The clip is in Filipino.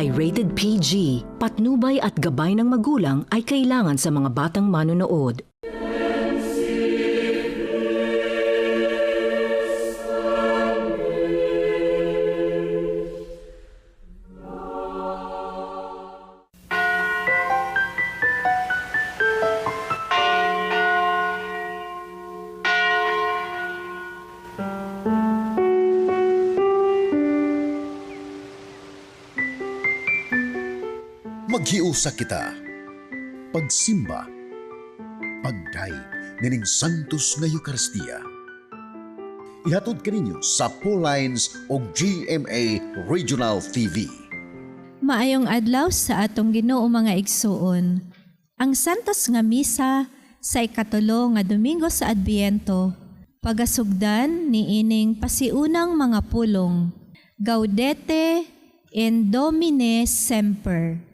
ay rated PG. Patnubay at gabay ng magulang ay kailangan sa mga batang manonood. Maghiusa kita, pagsimba, pagday nining Santos nga Eucharistia. Ihatod kaninyo sa Pauline's o GMA Regional TV. Maayong adlaw sa atong Ginoo mga igsuon. Ang Santos nga Misa sa ikatulo nga Domingo sa Adbiento, pagasugdan ni ining pasiunang mga pulong. Gaudete in Domine Semper.